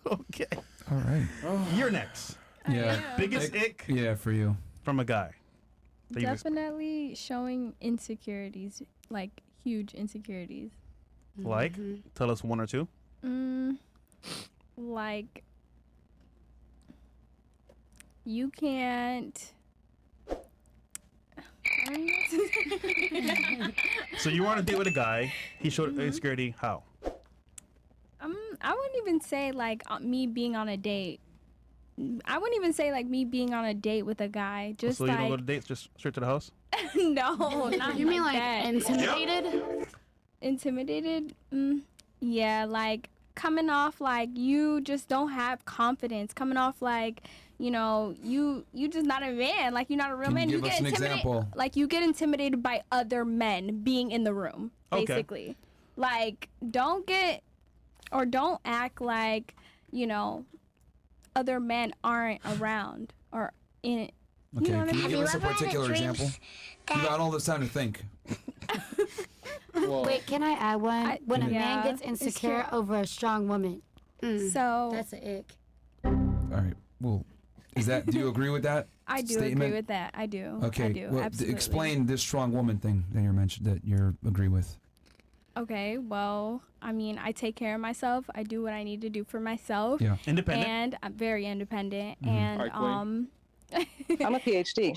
Okay. All right. You're next. Yeah. Biggest ick Yeah, for you. from a guy. that you've ex- Definitely showing insecurities, like huge insecurities. Like? Tell us one or two. Like, you can't. So you were on a date with a guy. He showed insecurity. How? I wouldn't even say like me being on a date. I wouldn't even say like me being on a date with a guy. Just So you like don't go to dates, just straight to the house? no, not You mean like that. intimidated? Intimidated? Yeah, like coming off like you just don't have confidence. Coming off like you just not a man. Like you're not a real Can man. you give us an intimidated. example? Like you get intimidated by other men being in the room. Okay. Basically, like don't act like other men aren't around or in it. Okay, know what I can you mean? give us a Have you ever had a particular dream example? You got all this time to think. Wait, can I add one? When a yeah, man gets it's insecure true. over a strong woman, So that's an ick. All right. Well, do you agree with that? I do statement? agree with that. I do. Okay. I do. Well, Absolutely. explain this strong woman thing that you mentioned that you agree with. Okay, well, I mean, I take care of myself. I do what I need to do for myself. Yeah. Independent. And I'm very independent. Mm-hmm. And All right, I'm a PhD.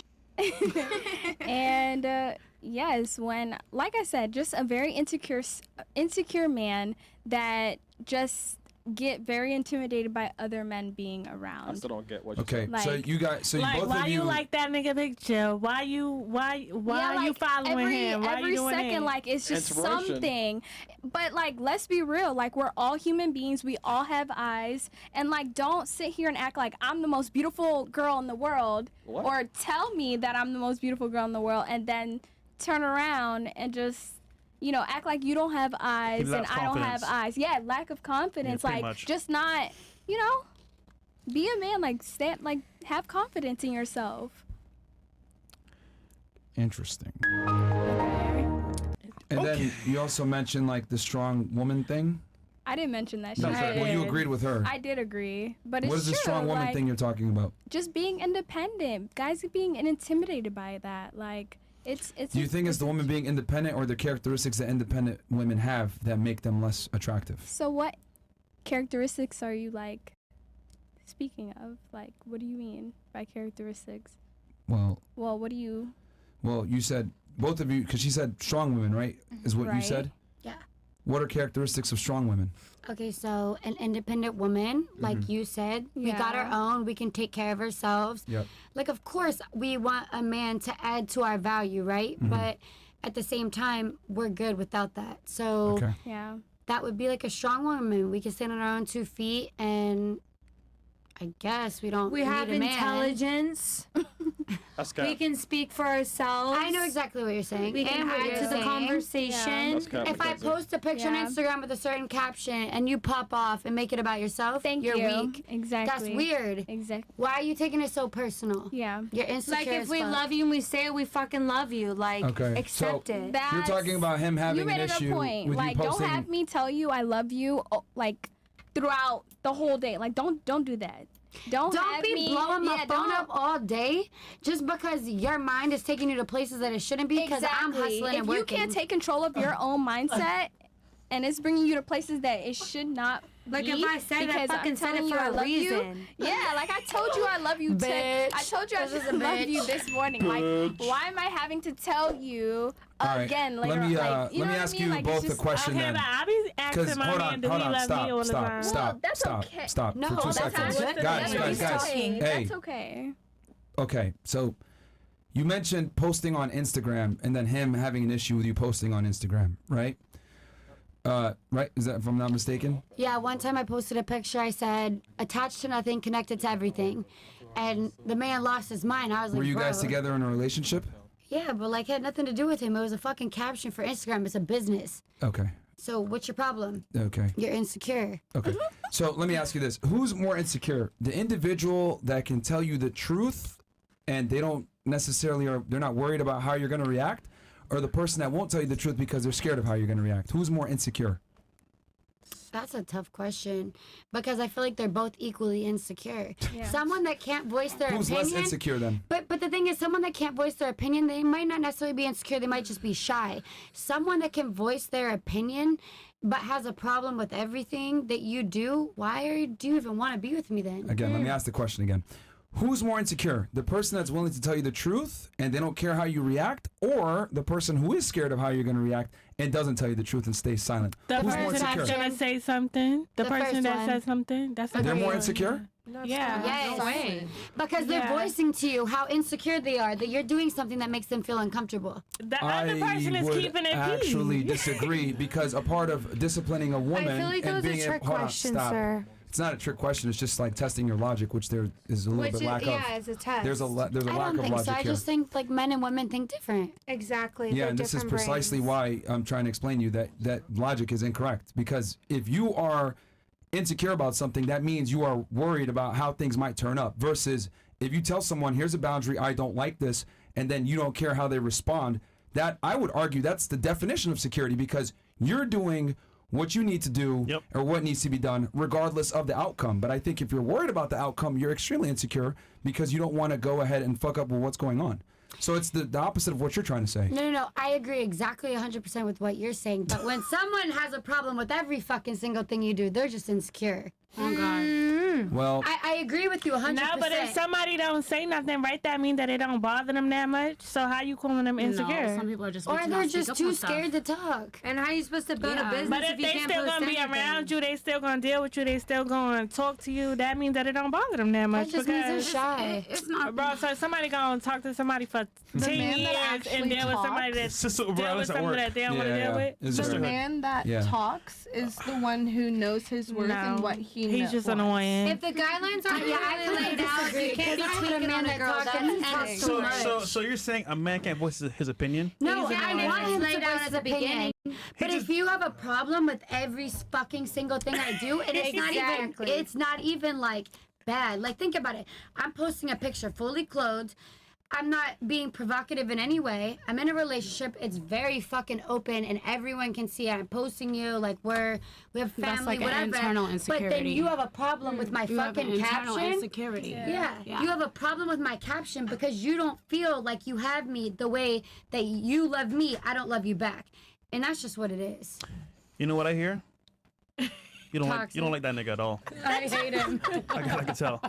and yes, when like I said, just a very insecure man that just get very intimidated by other men being I around. still don't get what you Okay. said. So Like- you got. So Like, both why of you. you like that nigga picture? Why Yeah, are you like, following him? Why every you doing second, that? like it's just Inspiration. something. But like, let's be real. Like we're all human beings. We all have eyes, and like, don't sit here and act like I'm the most beautiful girl in the world, What? or tell me that I'm the most beautiful girl in the world, and then turn around and just act like you don't have eyes and lacks I don't have confidence. eyes. Yeah, lack of confidence. Yeah, pretty Like much. just not, be a man. Like stand, like have confidence in yourself. Interesting. Okay. And then you also mentioned like the strong woman thing. I didn't mention that. No, shit. sorry. Well, you agreed with her. I did agree, but it's What is the true, strong woman like, thing you're talking about? Just being independent. Guys are being intimidated by that. Like it's. Do you think it's the woman being independent or the characteristics that independent women have that make them less attractive? So what characteristics are you like speaking of? Like what do you mean by characteristics? Well, Well, what do you? you said both of you because she said strong women, right? Is what you Right. said. Yeah. What are characteristics of strong women? Okay, so an independent woman, like you said, we got Yeah. our own. We can take care of ourselves. Yep. Like, of course, we want a man to add to our value, right? But at the same time, we're good without that. So Okay. Yeah. that would be like a strong woman. We can stand on our own 2 feet, and I guess we don't. We need have a man. intelligence. That's We cap. can speak for ourselves. I know exactly what you're saying. We can and what add you're to the saying. conversation. That's cap. If I Mackenzie. post a picture Yeah. on Instagram with a certain caption and you pop off and make it about yourself, Thank you're you. weak. Exactly. That's weird. Exactly. Why are you taking it so personal? Yeah. You're insecure. Like if as we fuck. love you and we say it, we fucking love you. Like Okay, accept so- it. You're talking about him having you an made it issue a point. with Like you don't posting. have me tell you I love you like throughout the whole day. Like don't do that. Don't Don't have be me, blowing my yeah, phone don't- up all day just because your mind is taking you to places that it shouldn't be because I'm hustling if and working. you can't take control of your own mindset and it's bringing you to places that it should not Like be, if I said it, I because fucking I'm said telling it you for I a love reason. you. Yeah, like I told you I love you. Bitch. I told you I This is just a love bitch. you this morning. Like why am I having to tell you All right, again later? let me like, you let know me what ask I mean? you Like, both it's a just- question Okay, then. but I be Because asking my hold man, on, do he love me all the time? stop, that's stop, okay. stop No, for 2 that's seconds, not- guys, that's guys. okay. Hey, That's okay. okay, so you mentioned posting on Instagram and then him having an issue with you posting on Instagram, right? Right? Is that if I'm not mistaken? Yeah, one time I posted a picture. I said, attached to nothing, connected to everything. And the man lost his mind. I was like, Were you guys bro. together in a relationship? Yeah, but like, it had nothing to do with him. It was a fucking caption for Instagram. It's a business. Okay. So what's your problem? Okay. You're insecure. Okay. So let me ask you this. Who's more insecure? The individual that can tell you the truth and they don't necessarily they're not worried about how you're going to react, or the person that won't tell you the truth because they're scared of how you're going to react? Who's more insecure? That's a tough question because I feel like they're both equally insecure. Yeah. Someone that can't voice their Who's opinion. less insecure then? But the thing is, someone that can't voice their opinion, they might not necessarily be insecure. They might just be shy. Someone that can voice their opinion but has a problem with everything that you do, do you even want to be with me then? Again, let me ask the question again. Who's more insecure? The person that's willing to tell you the truth and they don't care how you react, or the person who is scared of how you're going to react and doesn't tell you the truth and stays silent? The Who's more person that's insecure? gonna say something. The person first that one. says something. That's the They're more person. insecure? Yeah. Yes. No way. Because they're Yeah. voicing to you how insecure they are, that you're doing something that makes them feel uncomfortable. The other person is would keeping it actually peace. disagree because a part of disciplining a woman I feel like and those are being trick hold on, questions, stop. sir. It's not a trick question. It's just like testing your logic, which there is a little bit lack of. it's a test. There's a lack I of don't think logic so. I here. just think like men and women think different. Exactly. Yeah, they're and this is different precisely brains. why I'm trying to explain to you that logic is incorrect. Because if you are insecure about something, that means you are worried about how things might turn up. Versus if you tell someone, here's a boundary, I don't like this, and then you don't care how they respond, that I would argue that's the definition of security, because you're doing what you need to do Yep. or what needs to be done regardless of the outcome. But I think if you're worried about the outcome, you're extremely insecure because you don't want to go ahead and fuck up with what's going on. So it's the opposite of what you're trying to say. No. I agree exactly 100% with what you're saying. But when someone has a problem with every fucking single thing you do, they're just insecure. Oh God. Well, I agree with you 100%. No, but if somebody don't say nothing, right, that means that it don't bother them that much. So how you calling them insecure? No, some people are just or they're just too scared to talk. And how you supposed to build Yeah. a business But if if you they can't still post gonna be anything? around you, they still gonna deal with you, they still gonna talk to you, that means that it don't bother them that much. That just means they're because shy. It's not. bro, so somebody gonna talk to somebody for 10 man that years actually and deal with somebody talks- that Sister deal O'Reilly's with at something work. that they don't want to deal with. It's The just- man that Yeah. talks is the one who knows his worth and what he He's just wants. annoying. If the guidelines aren't Yeah, I clearly laid out, disagree, you can't be because I tweaking put a on man a that girl. talks That's and he talks ending. too much. So you're saying a man can't voice his opinion? No, Exactly. I want him to Laid out voice at his the opinion. But if you have a problem with every fucking single thing I do, and Exactly. it's not even like bad. Like think about it. I'm posting a picture fully clothed. I'm not being provocative in any way. I'm in a relationship. It's very fucking open, and everyone can see I'm posting you. Like we have family, That's like an whatever. internal But then insecurity. you have a problem with my You have fucking an internal caption. insecurity. Yeah. Yeah. You have a problem with my caption because you don't feel like you have me the way that you love me. I don't love you back. And that's just what it is. You know what I hear? You don't like that nigga at all. I hate him. I can tell.